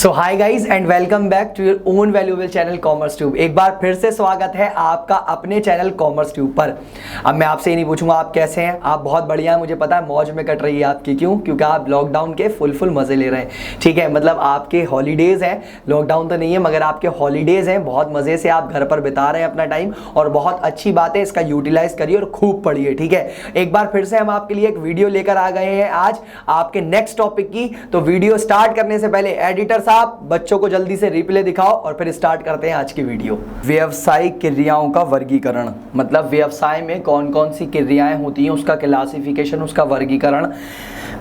So hi guys and welcome back to your own valuable channel Commerce Tube. एक बार फिर से स्वागत है आपका अपने चैनल कॉमर्स ट्यूब पर। अब मैं आपसे ये नहीं पूछूंगा आप कैसे हैं, आप बहुत बढ़िया हैं, मुझे पता है मौज में कट रही है आपकी। क्यों? क्योंकि आप लॉकडाउन के फुल मजे ले रहे हैं। ठीक है, मतलब आपके हॉलीडेज हैं, लॉकडाउन तो नहीं है मगर आपके हॉलीडेज हैं, बहुत मजे से आप घर पर बिता रहे हैं अपना टाइम और बहुत अच्छी बात है, इसका यूटिलाइज करिए और खूब पढ़िए। ठीक है, एक बार फिर से हम आपके लिए एक वीडियो लेकर आ गए हैं आज आपके नेक्स्ट टॉपिक की। तो वीडियो स्टार्ट करने से पहले एडिटर साहब बच्चों को जल्दी से रिप्ले दिखाओ और फिर स्टार्ट करते हैं आज की वीडियो। व्यावसायिक क्रियाओं का वर्गीकरण, मतलब व्यवसाय में कौन कौन सी क्रियाएं होती हैं उसका क्लासिफिकेशन, उसका वर्गीकरण।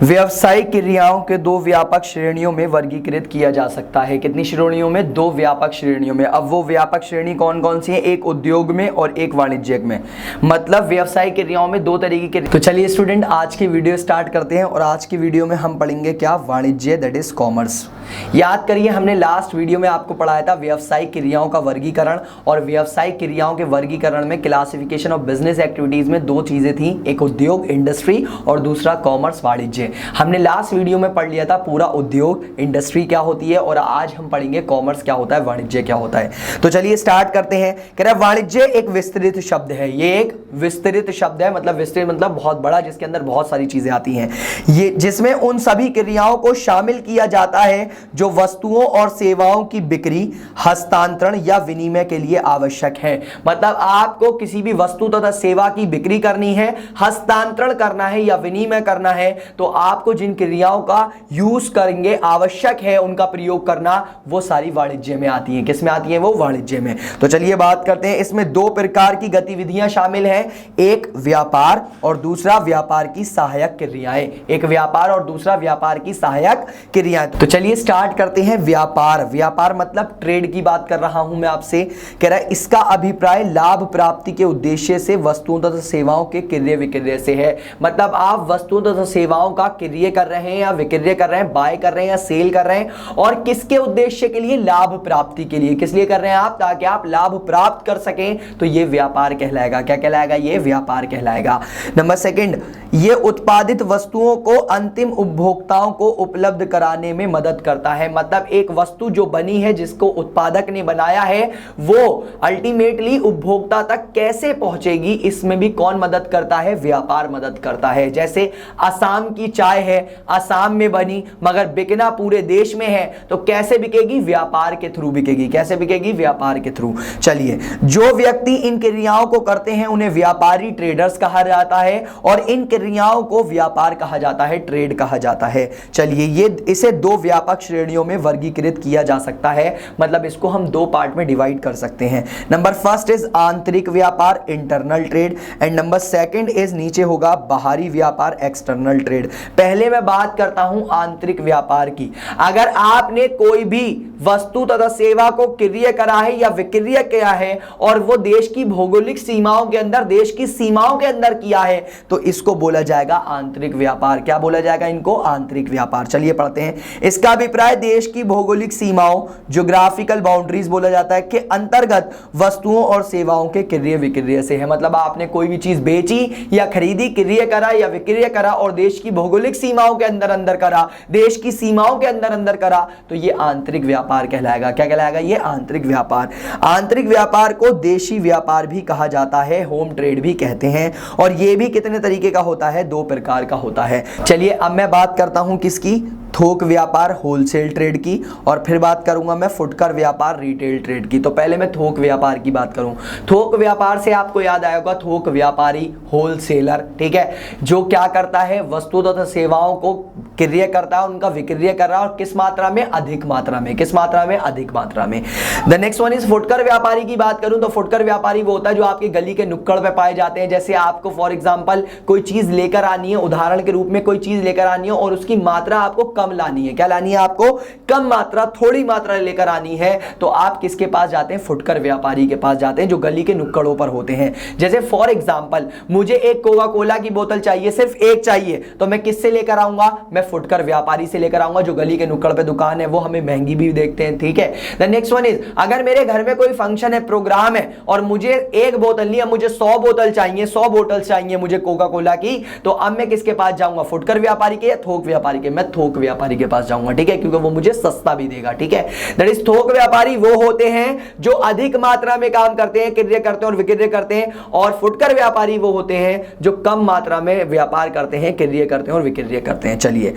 व्यावसायिक क्रियाओं के दो व्यापक श्रेणियों में वर्गीकृत किया जा सकता है। कितनी श्रेणियों में? दो व्यापक श्रेणियों में। अब वो व्यापक श्रेणी कौन कौन सी है? एक उद्योग में और एक वाणिज्यिक में। मतलब व्यावसायिक क्रियाओं में दो तरीके के। तो चलिए स्टूडेंट आज की वीडियो स्टार्ट करते हैं और आज की वीडियो में हम पढ़ेंगे क्या? वाणिज्य, दैट इज कॉमर्स। याद करिए हमने लास्ट वीडियो में आपको पढ़ाया था व्यावसायिक क्रियाओं का वर्गीकरण, और व्यावसायिक क्रियाओं के वर्गीकरण में क्लासिफिकेशन ऑफ बिजनेस एक्टिविटीज में दो चीजें थी, एक उद्योग इंडस्ट्री और दूसरा कॉमर्स वाणिज्य। हमने लास्ट वीडियो में पढ़ लिया था पूरा उद्योग इंडस्ट्री क्या होती है, और आज हम पढ़ेंगे कॉमर्स क्या होता है, वाणिज्य क्या होता है। तो चलिए स्टार्ट करते हैं। कह रहा है वाणिज्य एक विस्तृत शब्द है। ये एक विस्तृत शब्द है, मतलब विस्तृत मतलब बहुत बड़ा, जिसके अंदर बहुत सारी चीजें आती हैं। ये जिसमें उन सभी क्रियाओं को शामिल किया जाता है जो वस्तुओं और सेवाओं की बिक्री, हस्तांतरण या विनिमय के लिए आवश्यक है। मतलब आपको किसी भी वस्तु तथा सेवा की बिक्री करनी है, हस्तांतरण करना है या विनिमय करना है, तो आपको जिन क्रियाओं का यूज करेंगे, आवश्यक है उनका प्रयोग करना, वो सारी वाणिज्य में आती हैं। किस में आती हैं? वो वाणिज्य में। तो चलिए बात करते हैं। इसमें दो प्रकार की गतिविधियां शामिल हैं, एक व्यापार और दूसरा व्यापार की सहायक क्रियाएं। एक व्यापार और दूसरा व्यापार की सहायक क्रियाएं। तो चलिए स्टार्ट करते हैं। व्यापार, व्यापार मतलब ट्रेड की बात कर रहा हूं मैं आपसे। कह रहा है इसका अभिप्राय लाभ प्राप्ति के उद्देश्य से वस्तुओं तथा सेवाओं के क्रय विक्रय से है। मतलब आप वस्तुओं तथा सेवाओं का क्रय कर रहे हैं या विक्रय कर रहे हैं, बाय कर रहे हैं या सेल कर रहे हैं, और किसके उद्देश्य के लिए? लाभ प्राप्ति के लिए। किस लिए कर रहे हैं आप? ताकि आप लाभ प्राप्त कर सकें। तो ये व्यापार कहलाएगा। क्या कहलाएगा? ये व्यापार कहलाएगा। नंबर सेकंड, ये उत्पादित वस्तुओं को अंतिम उपभोक्ताओं को उपलब्ध कराने में मदद करता है। मतलब एक वस्तु जो बनी है, जिसको उत्पादक ने बनाया है, वो अल्टीमेटली उपभोक्ता तक कैसे पहुंचेगी, इसमें भी कौन मदद करता है? व्यापार मदद करता है। जैसे असम की चाय है, असम में बनी मगर बिकना पूरे देश में है, तो कैसे बिकेगी? व्यापार के थ्रू बिकेगी। कैसे बिकेगी? व्यापार के थ्रू। चलिए, जो व्यक्ति इन क्रियाओं को करते हैं उन्हें व्यापारी, ट्रेडर्स कहा जाता है, और इन क्रियाओं को व्यापार कहा जाता है, ट्रेड कहा जाता है। चलिए, ये इसे दो व्यापक श्रेणियों में वर्गीकृत किया जा सकता है। मतलब इसको हम दो पार्ट में डिवाइड कर सकते हैं। नंबर फर्स्ट इज आंतरिक व्यापार, internal trade, and number second is नीचे होगा बाहरी व्यापार, एक्सटर्नल ट्रेड। पहले मैं बात करता हूं आंतरिक व्यापार की। अगर आपने कोई भी वस्तु तथा सेवा को क्रय करा है या विक्रय किया है और वो देश की भौगोलिक सीमाओं के अंदर, देश की सीमाओं के अंदर किया है, तो इसको बोला जाएगा आंतरिक व्यापार। क्या बोला जाएगा इनको? आंतरिक व्यापार। चलिए पढ़ते हैं। इसका अभिप्राय देश की भौगोलिक सीमाओं, ज्योग्राफिकल बाउंड्रीज बोला जाता है, के अंतर्गत वस्तुओं और सेवाओं के क्रय विक्रय से है। मतलब आपने कोई भी चीज बेची या खरीदी, क्रय करा या विक्रय करा और देश की भौगोलिक सीमाओं के अंदर करा, देश की सीमाओं के अंदर करा, तो ये आंतरिक व्यापार कहलाएगा। क्या कहलाएगा? ये आंतरिक व्यापार। आंतरिक व्यापार को देशी व्यापार भी कहा जाता है, होम ट्रेड भी कहते हैं, और ये भी कितने तरीके का होता है? दो प्रकार का होता है। चलिए अब मैं बात करता हूं किसकी? थोक व्यापार, होलसेल ट्रेड की, और फिर बात करूंगा मैं फुटकर व्यापार, रिटेल ट्रेड की। तो पहले मैं थोक व्यापार की बात करूं। थोक व्यापार से आपको याद आएगा थोक व्यापारी, होलसेलर, ठीक है, जो क्या करता है? वस्तु तथा सेवाओं को क्रय करता है, उनका विक्रय कर रहा है, और किस मात्रा में? अधिक मात्रा में। किस मात्रा में? अधिक मात्रा में। द नेक्स्ट वन इज फुटकर व्यापारी की बात करूं तो फुटकर व्यापारी वो होता है जो आपके गली के नुक्कड़ पे पाए जाते हैं। जैसे आपको फॉर एग्जांपल कोई चीज लेकर आनी है, उदाहरण के रूप में कोई चीज लेकर आनी है और उसकी मात्रा आपको कम लानी है। क्या लानी है आपको? कम मात्रा, थोड़ी मात्रा लेकर आनी है, तो आप किसके पास जाते हैं? फुटकर व्यापारी के पास जाते हैं, जो गली के नुक्कड़ों पर होते हैं। जैसे फॉर एग्जांपल मुझे एक कोका कोला की बोतल चाहिए, सिर्फ एक चाहिए, तो मैं किससे लेकर आऊंगा? मैं फुटकर व्यापारी से लेकर आऊंगा, जो गली के नुक्कड़ पे दुकान है, वो हमें महंगी भी देखते हैं, ठीक है। द नेक्स्ट वन इज, अगर मेरे घर में कोई फंक्शन है, प्रोग्राम है, और मुझे एक बोतल नहीं, मुझे 100 बोतल चाहिए, 100 बोतल चाहिए मुझे कोका कोला की, तो अब मैं किसके पास जाऊंगा, फुटकर व्यापारी के या थोक व्यापारी के? मैं थोक व्यापारी के पास जाऊंगा, ठीक है, क्योंकि वो मुझे सस्ता भी देगा, ठीक है। दैट इज थोक व्यापारी वो होते हैं जो अधिक मात्रा में काम करते हैं, क्रय करते हैं और विक्रय करते हैं, और फुटकर व्यापारी वो होते हैं जो कम मात्रा में व्यापार करते हैं, क्रय करते हैं और विक्रय करते हैं। चलिए,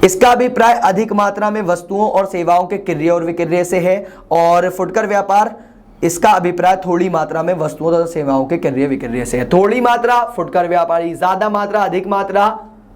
इसका अभिप्राय अधिक मात्रा में वस्तुओं और सेवाओं के क्रय और विक्रय से है, और फुटकर व्यापार, इसका अभिप्राय थोड़ी मात्रा में वस्तुओं तथा सेवाओं के क्रय विक्रय से है। थोड़ी मात्रा फुटकर व्यापारी, ज्यादा मात्रा अधिक मात्रा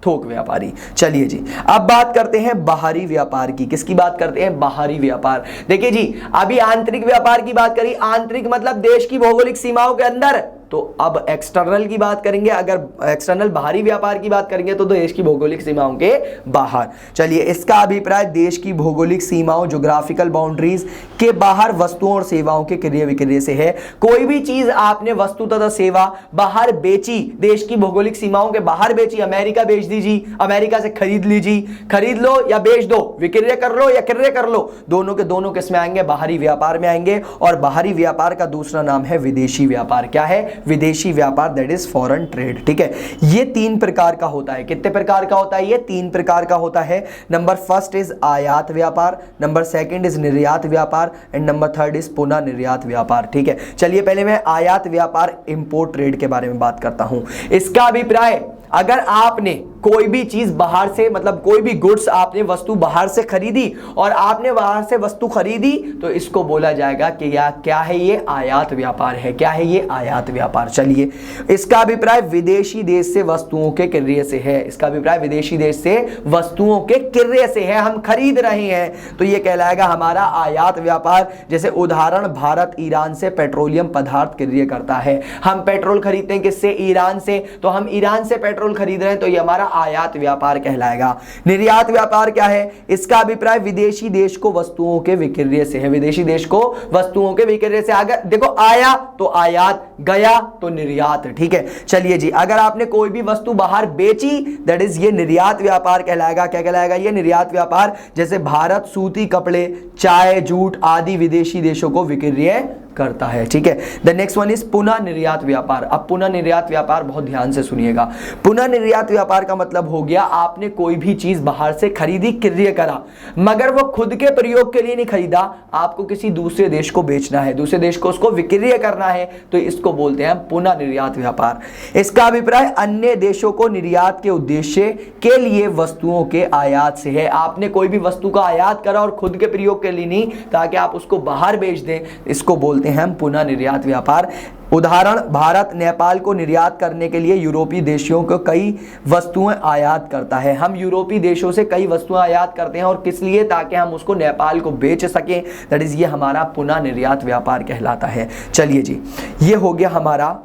थोक व्यापारी। चलिए जी, अब बात करते हैं बाहरी व्यापार की। किसकी बात करते हैं? बाहरी व्यापार। देखिए जी, अभी आंतरिक व्यापार की बात करी, आंतरिक मतलब देश की भौगोलिक सीमाओं के अंदर, तो अब एक्सटर्नल की बात करेंगे, अगर एक्सटर्नल बाहरी व्यापार की बात करेंगे तो देश की भौगोलिक सीमाओं के बाहर। चलिए, इसका अभिप्राय देश की भौगोलिक सीमाओं, ज्योग्राफिकल बाउंड्रीज के बाहर वस्तुओं और सेवाओं के क्रय विक्रय से है। कोई भी चीज आपने वस्तु तथा सेवा बाहर बेची, देश की भौगोलिक सीमाओं के बाहर बेची, अमेरिका बेच दीजिए, अमेरिका से खरीद लीजिए, खरीद लो या बेच दो, विक्रय कर लो या क्रय कर लो, दोनों के दोनों किसमें आएंगे? बाहरी व्यापार में आएंगे। और बाहरी व्यापार का दूसरा नाम है विदेशी व्यापार। क्या है? विदेशी व्यापार, दैट इज फॉरेन ट्रेड, ठीक है। ये 3 प्रकार का होता है। कितने प्रकार का होता है? ये 3 प्रकार का होता है। नंबर फर्स्ट इज आयात व्यापार, नंबर सेकंड इज निर्यात व्यापार, एंड नंबर थर्ड इज पुनः निर्यात व्यापार, ठीक है। चलिए, पहले मैं आयात व्यापार, इंपोर्ट ट्रेड के बारे में बात करता हूं। इसका अभिप्राय, अगर आपने कोई भी चीज बाहर से, मतलब कोई भी गुड्स, आपने वस्तु बाहर से खरीदी और आपने बाहर से वस्तु खरीदी, तो इसको बोला जाएगा कि क्या है? ये आयात व्यापार है। क्या है? ये आयात व्यापार। चलिए, इसका अभिप्राय विदेशी देश से वस्तुओं के क्रय से है। इसका अभिप्राय विदेशी देश से वस्तुओं के क्रय से है, हम खरीद रहे हैं, तो ये कहलाएगा हमारा आयात व्यापार। जैसे उदाहरण, भारत ईरान से पेट्रोलियम पदार्थ क्रय करता है। हम पेट्रोल खरीदते हैं किससे? ईरान से, तो हम ईरान से पेट्रोल खरीद रहे हैं, तो ये हमारा आयात व्यापार कहलाएगा। निर्यात व्यापार क्या है? इसका अभिप्राय विदेशी देश को वस्तुओं के विक्रय से है। विदेशी देश को वस्तुओं के विक्रय से, अगर देखो आया तो आयात, गया तो निर्यात, ठीक है। चलिए जी, अगर आपने कोई भी वस्तु बाहर बेची, दैट इज ये निर्यात व्यापार कहलाएगा। क्या कहलाएगा? ये निर्यात व्यापार। जैसे भारत सूती कपड़े, चाय, जूट आदि विदेशी देशों को विक्रय करता है, ठीक है। द नेक्स्ट वन इज पुनः निर्यात व्यापार। अब पुनः निर्यात व्यापार बहुत ध्यान से सुनिएगा। पुनः निर्यात व्यापार का मतलब हो गया, आपने कोई भी चीज बाहर से खरीदी, क्रय करा, मगर वो खुद के प्रयोग के लिए नहीं खरीदा, आपको किसी दूसरे देश को बेचना है, दूसरे देश को उसको विक्रय करना है, तो इसको बोलते हैं पुनः निर्यात व्यापार। इसका अभिप्राय अन्य देशों को निर्यात के उद्देश्य के लिए वस्तुओं के आयात से है। आपने कोई भी वस्तु का आयात करा और खुद के प्रयोग के लिए नहीं, ताकि आप उसको बाहर बेच दें, इसको बोलते हैं हम पुनः निर्यात व्यापार। उदाहरण, भारत नेपाल को निर्यात करने के लिए यूरोपीय देशों को कई वस्तुएं आयात करता है। हम यूरोपीय देशों से कई वस्तुएं आयात करते हैं, और किस लिए? ताकि हम उसको नेपाल को बेच सकें। दैट इज ये हमारा पुनः निर्यात व्यापार कहलाता है। चलिए जी, ये हो गया हमारा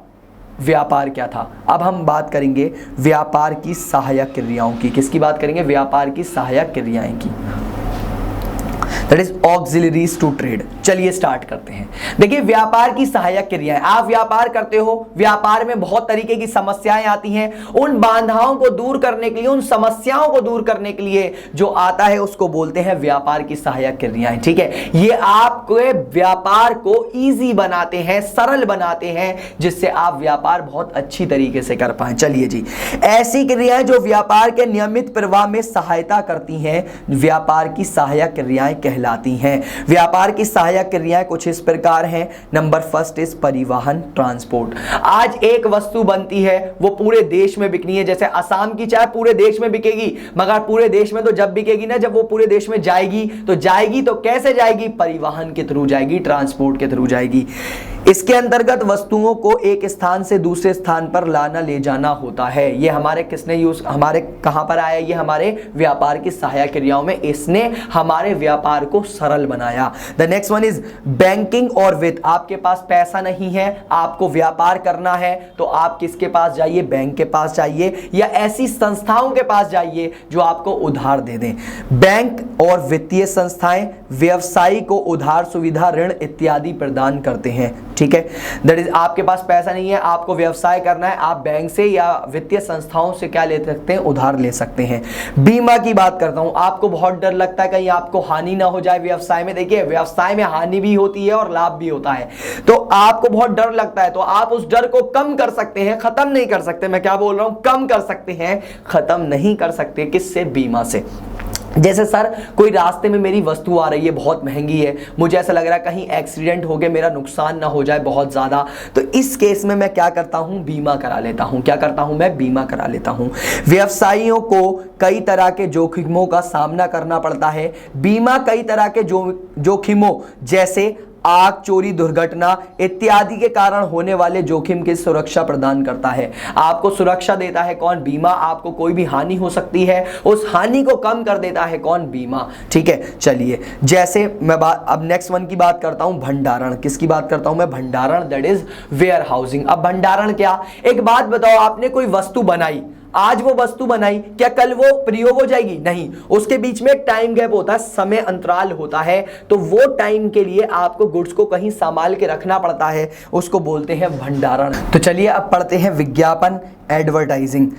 व्यापार क्या था। अब हम बात करेंगे व्यापार की सहायक क्रियाओं की। किसकी बात करेंगे? व्यापार की सहायक क्रियाएं की। That is auxiliaries to trade. चलिए स्टार्ट करते हैं। देखिए, व्यापार की सहायक क्रियाएं, आप व्यापार करते हो, व्यापार में बहुत तरीके की समस्याएं आती हैं, उन बाधाओं को दूर करने के लिए, उन समस्याओं को दूर करने के लिए जो आता है उसको बोलते हैं व्यापार की सहायक क्रियाएं, ठीक है। ये आपके व्यापार को इजी बनाते हैं, सरल बनाते हैं, जिससे आप व्यापार बहुत अच्छी तरीके से कर पाए। चलिए जी, ऐसी क्रियाएं जो व्यापार के नियमित प्रवाह में सहायता करती हैं, व्यापार की सहायक क्रियाएं कहलाती हैं। व्यापार की सहायक क्रियाएं कुछ इस प्रकार हैं। नंबर फर्स्ट इज परिवहन, ट्रांसपोर्ट। आज एक वस्तु बनती है, वो पूरे देश में बिकनी है। जैसे असम की चाय पूरे देश में बिकेगी, मगर पूरे देश में तो जब बिकेगी ना, जब वो पूरे देश में जाएगी तो कैसे जाएगी? परिवहन के थ्रू जाएगी, ट्रांसपोर्ट के थ्रू जाएगी। इसके अंतर्गत वस्तुओं को एक स्थान से दूसरे स्थान पर लाना ले जाना होता है। ये हमारे किसने यूज, हमारे कहां पर आया? ये हमारे व्यापार की सहायक क्रियाओं में इसने हमारे व्यापार को सरल बनाया। The next one is banking और वित्त। आपके पास पैसा नहीं है, आपको व्यापार करना है, तो आप किसके पास जाइए? बैंक के पास जाइए, या ऐसी संस्थाओं के पास जाइए जो आपको उधार दे दें। बैंक और वित्तीय संस्थाएं व्यवसायी को उधार सुविधा, ऋण इत्यादि प्रदान करते हैं, ठीक है, दैट इज आपके पास पैसा नहीं है, आपको व्यवसाय करना है, आप बैंक से या वित्तीय संस्थाओं से क्या ले सकते हैं, उधार ले सकते हैं। बीमा की बात करता हूं, आपको बहुत डर लगता है कहीं आपको हानि ना हो जाए व्यवसाय में। देखिए व्यवसाय में हानि भी होती है और लाभ भी होता है, तो आपको बहुत डर लगता है, तो आप उस डर को कम कर सकते हैं, खत्म नहीं कर सकते। मैं क्या बोल रहा हूं, कम कर सकते हैं, खत्म नहीं कर सकते। किससे? बीमा से। जैसे सर कोई रास्ते में मेरी वस्तु आ रही है, बहुत महंगी है, मुझे ऐसा लग रहा है कहीं एक्सीडेंट हो गया, मेरा नुकसान ना हो जाए बहुत ज़्यादा, तो इस केस में मैं क्या करता हूं, बीमा करा लेता हूं। क्या करता हूं मैं? बीमा करा लेता हूं। व्यवसायियों को कई तरह के जोखिमों का सामना करना पड़ता है। बीमा कई तरह के जोखिमों जैसे आग, चोरी, दुर्घटना इत्यादि के कारण होने वाले जोखिम की सुरक्षा प्रदान करता है। आपको सुरक्षा देता है कौन? बीमा। आपको कोई भी हानि हो सकती है, उस हानि को कम कर देता है कौन? बीमा। ठीक है, चलिए जैसे मैं अब नेक्स्ट वन की बात करता हूं, भंडारण। किसकी बात करता हूं मैं? भंडारण, दैट इज वेयर हाउसिंग। अब भंडारण क्या? एक बात बताओ, आपने कोई वस्तु बनाई, आज वो वस्तु बनाई, क्या कल वो प्रयोग हो जाएगी? नहीं, उसके बीच में एक टाइम गैप होता है, समय अंतराल होता है, तो वो टाइम के लिए आपको गुड्स को कहीं संभाल के रखना पड़ता है, उसको बोलते हैं भंडारण। तो चलिए अब पढ़ते हैं विज्ञापन, एडवर्टाइजिंग।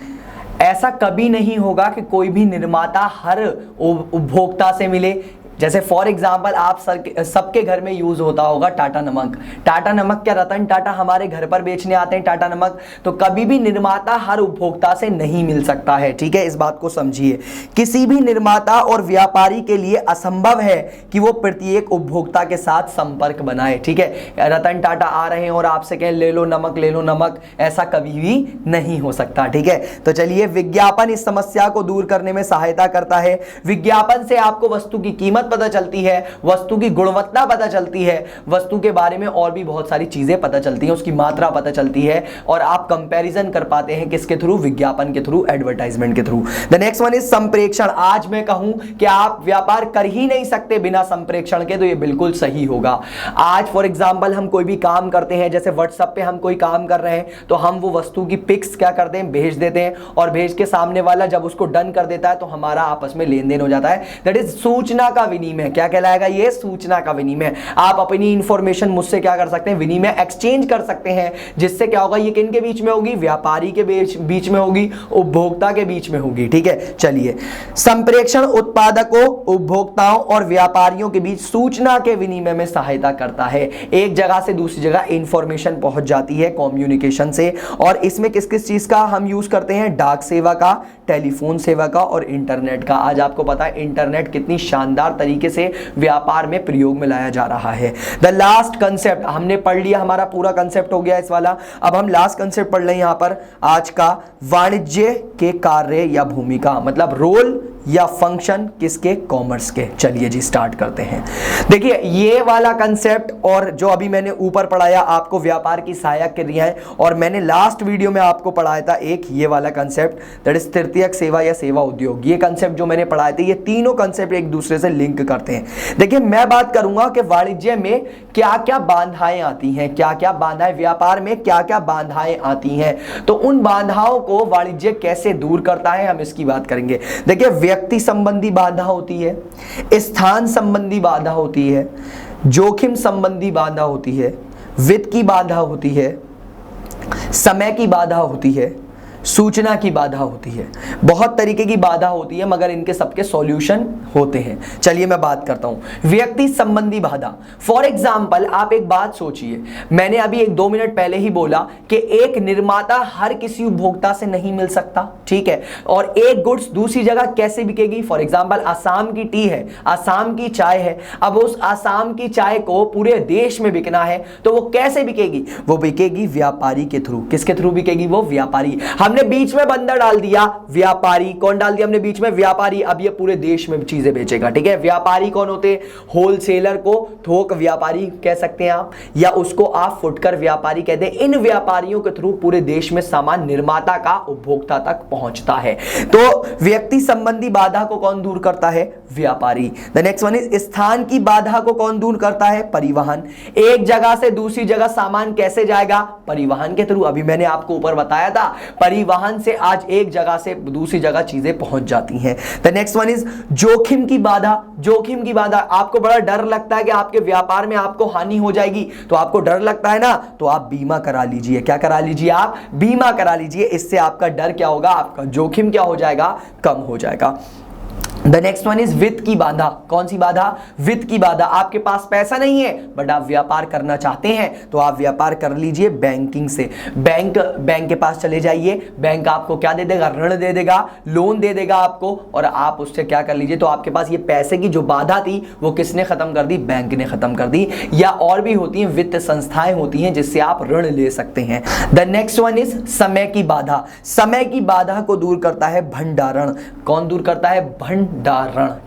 ऐसा कभी नहीं होगा कि कोई भी निर्माता हर उपभोक्ता से मिले। जैसे फॉर एग्जाम्पल आप सबके घर में यूज होता होगा टाटा नमक। टाटा नमक क्या रतन टाटा हमारे घर पर बेचने आते हैं टाटा नमक, तो कभी भी निर्माता हर उपभोक्ता से नहीं मिल सकता है। ठीक है, इस बात को समझिए। किसी भी निर्माता और व्यापारी के लिए असंभव है कि वो प्रत्येक उपभोक्ता के साथ संपर्क बनाए। ठीक है, रतन टाटा आ रहे हैं और आपसे कहें ले लो नमक, ऐसा कभी भी नहीं हो सकता। ठीक है, तो चलिए विज्ञापन इस समस्या को दूर करने में सहायता करता है। विज्ञापन से आपको वस्तु की कीमत पता चलती है, वस्तु की गुणवत्ता पता चलती है, वस्तु के बारे में और भी बहुत सारी चीजें पता चलती हैं, उसकी मात्रा पता चलती है, और आप कंपैरिजन कर पाते हैं किसके थ्रू? विज्ञापन के थ्रू, एडवर्टाइजमेंट के through. The next one is संप्रेषण। आज मैं कहूं कि आप व्यापार कर ही नहीं सकते बिना संप्रेषण के, तो ये बिल्कुल सही होगा। आज फॉर एग्जांपल हम कोई भी काम करते हैं, जैसे व्हाट्सएप पे हम कोई काम कर रहे हैं, तो हम वो वस्तु की पिक्स क्या करते हैं? भेज देते हैं, और भेज के सामने वाला जब उसको डन कर देता है तो हमारा आपस में लेन देन हो जाता है। दैट इज सूचना का विनिमय। क्या कहलाएगा ये? सूचना का विनिमय। आप अपनी इंफॉर्मेशन मुझसे क्या कर सकते हैं? विनिमय, एक्सचेंज कर सकते हैं, जिससे क्या होगा? ये किन के बीच में होगी? व्यापारी के बीच में होगी, उपभोक्ता के बीच में होगी। ठीक है, चलिए संप्रेषण उत्पादकों, उपभोक्ताओं और व्यापारियों के बीच सूचना के विनिमय में सहायता करता है। एक जगह से दूसरी जगह इंफॉर्मेशन पहुंच जाती है कम्युनिकेशन से, और इसमें किस किस चीज का हम यूज करते हैं? डाक सेवा का, टेलीफोन सेवा का और इंटरनेट का। आज आपको पता है इंटरनेट कितनी शानदार तरीके से व्यापार में प्रयोग में लाया जा रहा है। द लास्ट कंसेप्ट हमने पढ़ लिया, हमारा पूरा कंसेप्ट हो गया इस वाला। अब हम लास्ट कंसेप्ट पढ़ लें यहां पर आज का, वाणिज्य के कार्य या भूमिका, मतलब रोल या फंक्शन किसके? कॉमर्स के। चलिए जी स्टार्ट करते हैं। देखिए ये वाला कंसेप्ट और जो अभी मैंने ऊपर पढ़ाया आपको व्यापार की सहायक क्रियाएं, और मैंने लास्ट वीडियो में आपको पढ़ाया था एक ये वाला कंसेप्ट, दैट इज तृतीयक सेवा या सेवा उद्योग। ये कंसेप्ट जो मैंने पढ़ाए थे, ये तीनों कंसेप्ट एक दूसरे से लिंक करते हैं। देखिए मैं बात करूंगा कि वाणिज्य में क्या क्या बाधाएं आती हैं, क्या क्या बाधाएं, व्यापार में क्या क्या बाधाएं आती हैं, तो उन बाधाओं को वाणिज्य कैसे दूर करता है, हम इसकी बात करेंगे। देखिए व्यक्ति संबंधी बाधा होती है, स्थान संबंधी बाधा होती है, जोखिम संबंधी बाधा होती है, वित्त की बाधा होती है, समय की बाधा होती है, सूचना की बाधा होती है। बहुत तरीके की बाधा होती है, मगर इनके सबके सॉल्यूशन होते हैं। चलिए मैं बात करता हूं व्यक्ति संबंधी बाधा। फॉर एग्जाम्पल आप एक बात सोचिए, मैंने अभी 1-2 मिनट पहले ही बोला कि एक निर्माता हर किसी उपभोक्ता से नहीं मिल सकता, ठीक है, और एक गुड्स दूसरी जगह कैसे बिकेगी? फॉर एग्जाम्पल आसाम की टी है, आसाम की चाय है, अब उस आसाम की चाय को पूरे देश में बिकना है, तो वो कैसे बिकेगी? वो बिकेगी व्यापारी के थ्रू। किसके थ्रू बिकेगी? वो व्यापारी। हमने बीच में बंदा डाल दिया व्यापारी। कौन डाल दिया हमने बीच में? व्यापारी। अब ये पूरे देश में चीजें बेचेगा। ठीक है, व्यापारी कौन होते? होलसेलर को थोक व्यापारी कह सकते हैं आप, या उसको आप फुटकर व्यापारी कहते हैं। इन व्यापारियों के थ्रू पूरे देश में सामान निर्माता का उपभोक्ता तक पहुंचता है। तो व्यक्ति संबंधी बाधा को कौन दूर करता है? व्यापारी। द नेक्स्ट वन इज स्थान की बाधा को कौन दूर करता है? परिवहन। एक जगह से दूसरी जगह सामान कैसे जाएगा? परिवहन के थ्रू। अभी मैंने आपको ऊपर बताया था, परिवहन परिवहन से आज एक जगह से दूसरी जगह चीजें पहुंच जाती हैं। द नेक्स्ट वन इज जोखिम की बाधा। जोखिम की बाधा, आपको बड़ा डर लगता है कि आपके व्यापार में आपको हानि हो जाएगी, तो आपको डर लगता है ना, तो आप बीमा करा लीजिए। क्या करा लीजिए? आप बीमा करा लीजिए। इससे आपका डर क्या होगा, आपका जोखिम क्या हो जाएगा, कम हो जाएगा। द नेक्स्ट वन इज वित्त की बाधा। कौन सी बाधा? वित्त की बाधा। आपके पास पैसा नहीं है बट आप व्यापार करना चाहते हैं, तो आप व्यापार कर लीजिए बैंकिंग से। बैंक के पास चले जाइए, बैंक आपको क्या दे देगा? ऋण दे देगा, लोन दे देगा आपको, और आप उससे क्या कर लीजिए, तो आपके पास ये पैसे की जो बाधा थी वो किसने खत्म कर दी? बैंक ने खत्म कर दी। या और भी होती हैं वित्त संस्थाएं होती हैं जिससे आप ऋण ले सकते हैं। द नेक्स्ट वन इज समय की बाधा। समय की बाधा को दूर करता है भंडारण। कौन दूर करता है? भंडारण।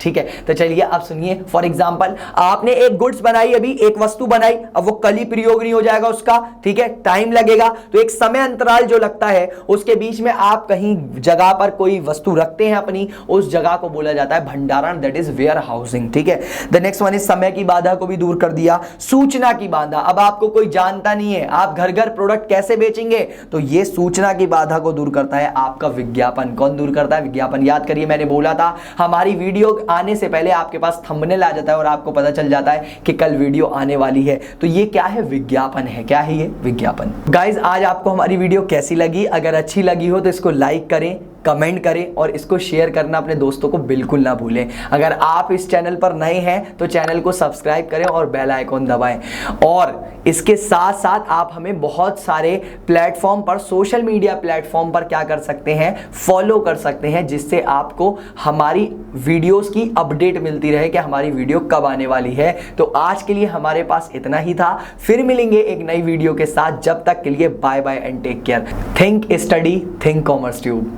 ठीक है, तो चलिए आप सुनिए। फॉर एग्जांपल, आपने एक गुड्स बनाई, अभी एक वस्तु बनाई, अब वो कल ही प्रयोग नहीं हो जाएगा उसका, ठीक है, टाइम लगेगा, तो एक समय अंतराल जो लगता है उसके बीच में आप कहीं जगह पर कोई वस्तु रखते हैं अपनी, उस जगह को बोला जाता है भंडारण, दैट इज वेयर हाउसिंग। ठीक है, द नेक्स्ट वन इज समय की बाधा को भी दूर कर दिया। सूचना की बाधा, अब आपको कोई जानता नहीं है, आप घर घर प्रोडक्ट कैसे बेचेंगे, तो ये सूचना की बाधा को दूर करता है आपका विज्ञापन। कौन दूर करता है? विज्ञापन। याद करिए, मैंने बोला था हमारी वीडियो आने से पहले आपके पास थंबनेल आ जाता है और आपको पता चल जाता है कि कल वीडियो आने वाली है, तो ये क्या है? विज्ञापन है। क्या है ये? विज्ञापन। गाइज, आज आपको हमारी वीडियो कैसी लगी? अगर अच्छी लगी हो तो इसको लाइक करें, कमेंट करें और इसको शेयर करना अपने दोस्तों को बिल्कुल ना भूलें। अगर आप इस चैनल पर नए हैं तो चैनल को सब्सक्राइब करें और बेल आइकॉन दबाएं। और इसके साथ साथ आप हमें बहुत सारे प्लेटफॉर्म पर, सोशल मीडिया प्लेटफॉर्म पर क्या कर सकते हैं? फॉलो कर सकते हैं, जिससे आपको हमारी वीडियोस की अपडेट मिलती रहे कि हमारी वीडियो कब आने वाली है। तो आज के लिए हमारे पास इतना ही था, फिर मिलेंगे एक नई वीडियो के साथ। जब तक के लिए bye bye and take care. Think study, think Commerce tube.